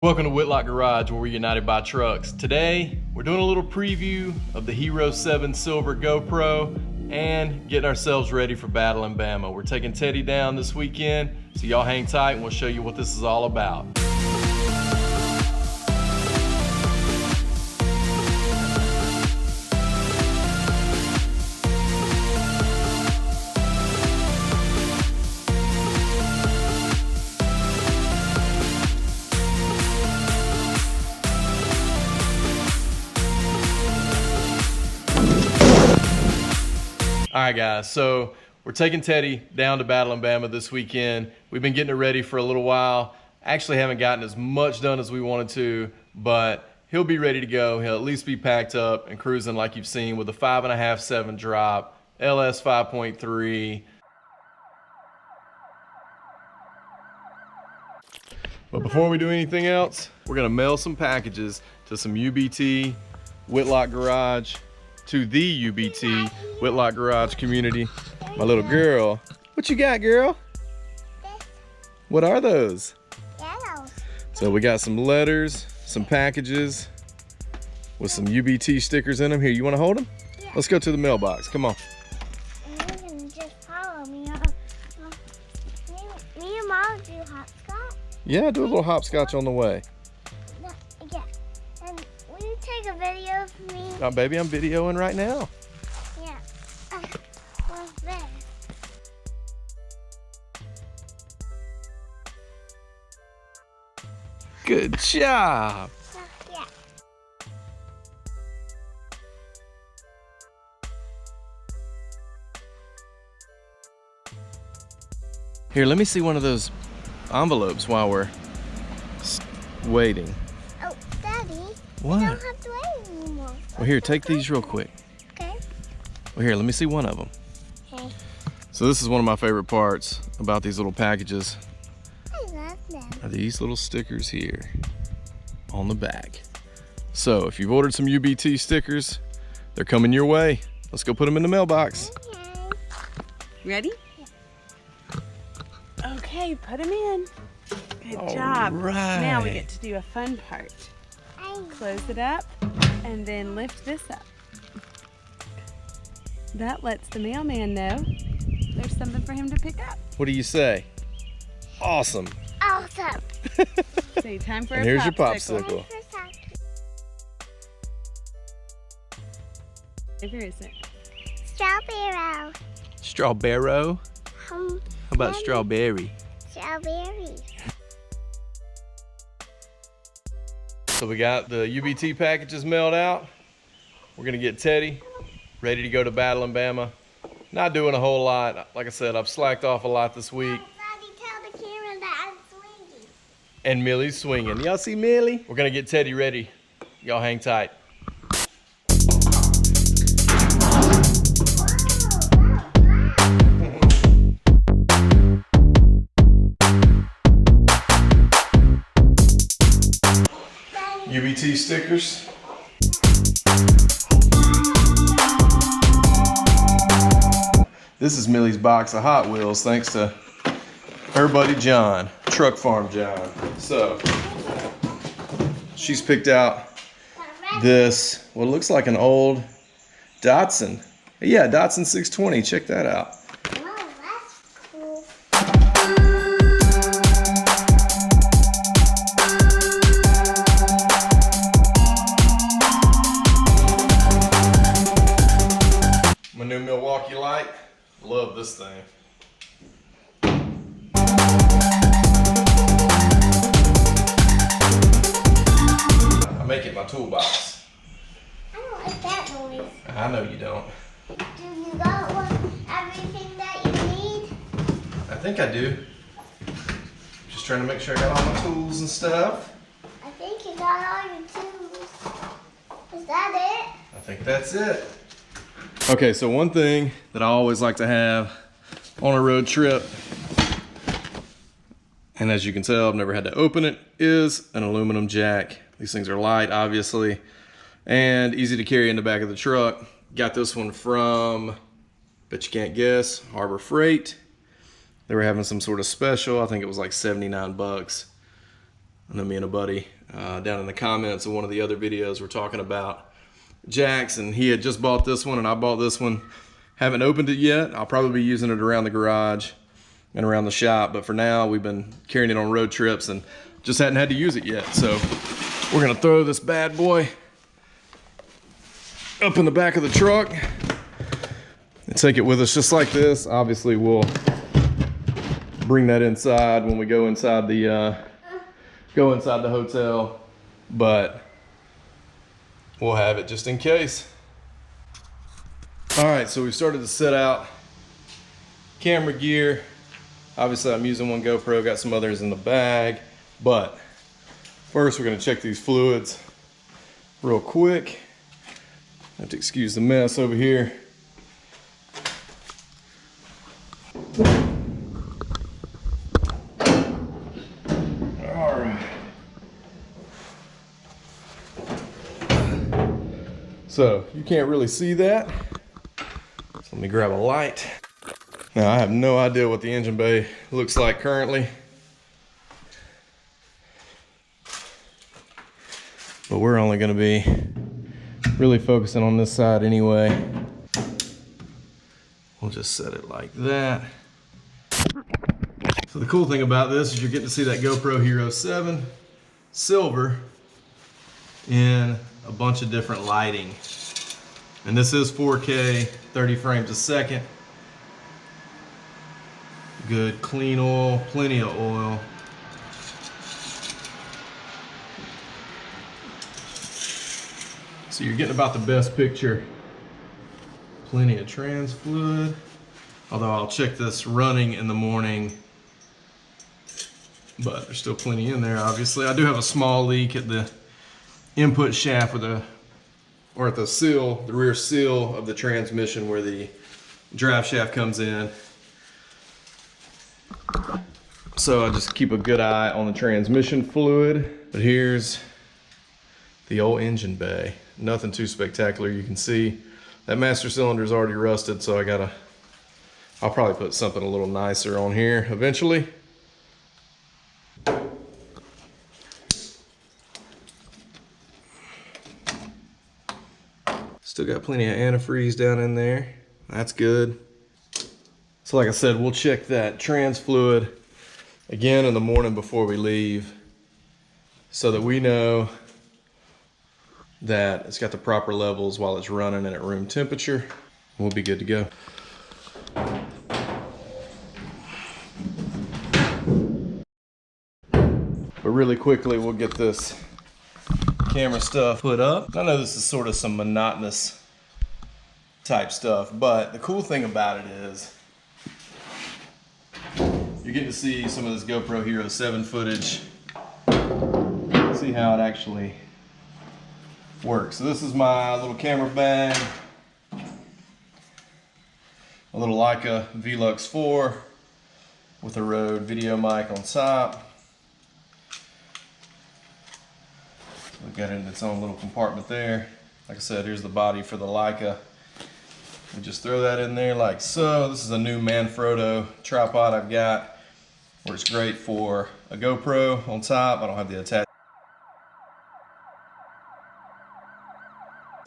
Welcome to Whitlock Garage, where we're united by trucks. Today, we're doing a little preview of the Hero 7 Silver GoPro and getting ourselves ready for battle in Bama. We're taking Teddy down this weekend, so y'all hang tight and we'll show you what this is all about. All right, guys, so we're taking Teddy down to battle in Bama this weekend. We've been getting it ready for a little while. Actually haven't gotten as much done as we wanted to, but he'll be ready to go. He'll at least be packed up and cruising like you've seen with a 5.5/7 drop, LS 5.3. But before we do anything else, we're gonna mail some packages to some UBT Whitlock Garage, to the UBT Whitlock Garage community. My little girl, what you got, girl? What are those? Yellows. So we got some letters, some packages with some UBT stickers in them. Here, you want to hold them? Yeah. Let's go to the mailbox. Come on. And you can just follow me. Me and Mom do hopscotch. Yeah, do a little hopscotch on the way. Yeah. And will you take a video of me? Oh, baby, I'm videoing right now. Yeah. What's there? Good job. Yeah. Here, let me see one of those envelopes while we're waiting. Oh, Daddy. What? I don't have to wait anymore. Well, here, take these real quick. Okay. Well, here, let me see one of them. Okay. So this is one of my favorite parts about these little packages. I love them. Are these little stickers here on the back. So if you've ordered some UBT stickers, they're coming your way. Let's go put them in the mailbox. Okay. Ready? Okay, put them in. Good All job. right. Now we get to do a fun part. Close it up and then lift this up. That lets the mailman know there's something for him to pick up. What do you say? Awesome. Awesome. So time for And a here's your popsicle. popsicle. Where is it? Strawberry. Strawberry? How about strawberry? Strawberry. So we got the UBT packages mailed out. We're gonna get Teddy ready to go to battle in Bama. Not doing a whole lot. Like I said, I've slacked off a lot this week. Daddy, tell the camera that I'm swinging. And Millie's swinging. Y'all see Millie? We're gonna get Teddy ready. Y'all hang tight. UBT stickers. This is Millie's box of Hot Wheels, thanks to her buddy John, Truck Farm John. So she's picked out this, what looks like an old Datsun. Yeah, Datsun 620, check that out. Wow, that's cool. My new Milwaukee light. Love this thing. I make it my toolbox. I don't like that noise. I know you don't. Do you got everything that you need? I think I do. Just trying to make sure I got all my tools and stuff. I think you got all your tools. Is that it? I think that's it. Okay, so one thing that I always like to have on a road trip, and as you can tell, I've never had to open it, is an aluminum jack. These things are light, obviously, and easy to carry in the back of the truck. Got this one from, bet you can't guess, Harbor Freight. They were having some sort of special. I think it was like 79 bucks. I know me and a buddy down in the comments of one of the other videos were talking about jacks, and he had just bought this one and I bought this one. Haven't opened it yet. I'll probably be using it around the garage and around the shop, but for now we've been carrying it on road trips and just hadn't had to use it yet. So we're gonna throw this bad boy up in the back of the truck and take it with us just like this. Obviously we'll bring that inside when we go inside the hotel, but we'll have it just in case. All right, so we started to set out camera gear. Obviously I'm using one GoPro, got some others in the bag, but first we're gonna check these fluids real quick. I have to excuse the mess over here. All right. So you can't really see that. So let me grab a light. Now I have no idea what the engine bay looks like currently, but we're only going to be really focusing on this side anyway. We'll just set it like that. So the cool thing about this is you're getting to see that GoPro Hero 7 silver in a bunch of different lighting. And this is 4K, 30 frames a second. Good clean oil, plenty of oil. So you're getting about the best picture. Plenty of trans fluid. Although I'll check this running in the morning, but there's still plenty in there, obviously. I do have a small leak at the input shaft at the seal, the rear seal of the transmission where the drive shaft comes in. So I just keep a good eye on the transmission fluid. But here's the old engine bay. Nothing too spectacular. You can see that master cylinder is already rusted, so I'll probably put something a little nicer on here eventually. Still got plenty of antifreeze down in there. That's good. So like I said, we'll check that trans fluid again in the morning before we leave so that we know that it's got the proper levels while it's running and at room temperature. We'll be good to go. But really quickly, we'll get this camera stuff put up. I know this is sort of some monotonous type stuff, but the cool thing about it is you're getting to see some of this GoPro Hero 7 footage. See how it actually works. So this is my little camera bag, a little Leica Velux 4 with a Rode video mic on top. We've got it in its own little compartment there. Like I said, here's the body for the Leica. We just throw that in there like so. This is a new Manfrotto tripod I've got. Works great for a GoPro on top. I don't have the attachment.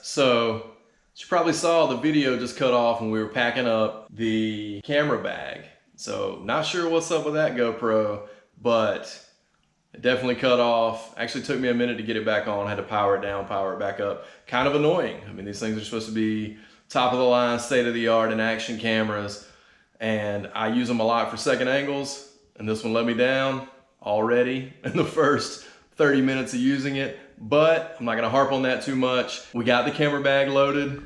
So, you probably saw the video just cut off when we were packing up the camera bag. So, not sure what's up with that GoPro, but it definitely cut off. Actually took me a minute to get it back on. I had to power it down, power it back up. Kind of annoying. I mean, these things are supposed to be top of the line, state of the art in action cameras, and I use them a lot for second angles, and this one let me down already in the first 30 minutes of using it, but I'm not gonna harp on that too much. We got the camera bag loaded.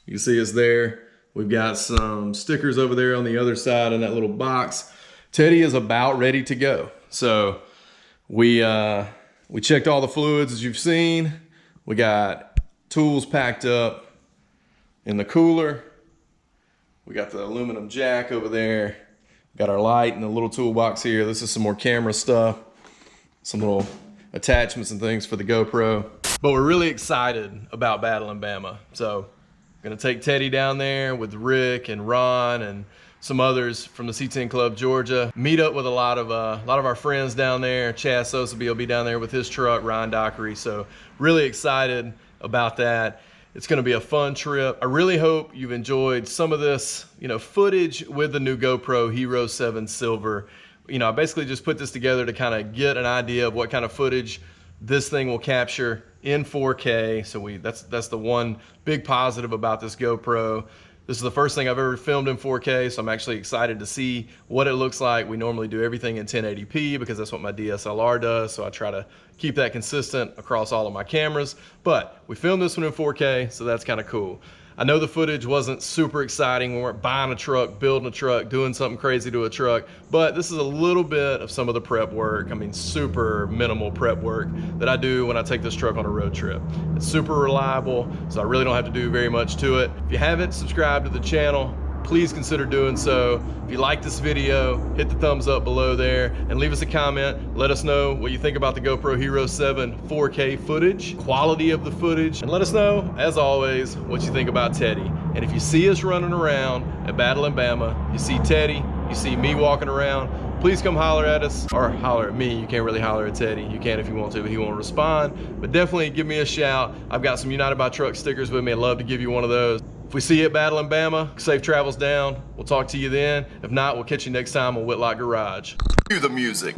You can see it's there. We've got some stickers over there on the other side in that little box. Teddy is about ready to go. So we checked all the fluids as you've seen. We got tools packed up in the cooler. We got the aluminum jack over there. Got our light in the little toolbox here. This is some more camera stuff, some little attachments and things for the GoPro. But we're really excited about Battle in Bama. So I'm gonna take Teddy down there with Rick and Ron and some others from the C10 Club Georgia. Meet up with a lot of our friends down there. Chad Sosaby will be down there with his truck, Ryan Dockery. So really excited about that. It's gonna be a fun trip. I really hope you've enjoyed some of this, footage with the new GoPro Hero 7 Silver. I basically just put this together to kind of get an idea of what kind of footage this thing will capture in 4K. So that's the one big positive about this GoPro. This is the first thing I've ever filmed in 4K, so I'm actually excited to see what it looks like. We normally do everything in 1080p because that's what my DSLR does, so I try to keep that consistent across all of my cameras. But we filmed this one in 4K, so that's kind of cool. I know the footage wasn't super exciting. We weren't buying a truck, building a truck, doing something crazy to a truck, but this is a little bit of some of the prep work. I mean, super minimal prep work that I do when I take this truck on a road trip. It's super reliable, so I really don't have to do very much to it. If you haven't subscribed to the channel, please consider doing so. If you like this video, hit the thumbs up below there and leave us a comment. Let us know what you think about the GoPro Hero 7 4K footage, quality of the footage, and let us know, as always, what you think about Teddy. And if you see us running around at Battle in Bama, you see Teddy, you see me walking around, please come holler at us, or holler at me. You can't really holler at Teddy. You can if you want to, but he won't respond. But definitely give me a shout. I've got some United by Truck stickers with me. I'd love to give you one of those. If we see you at Battle in Bama, safe travels down. We'll talk to you then. If not, we'll catch you next time on Whitlock Garage. Cue the music.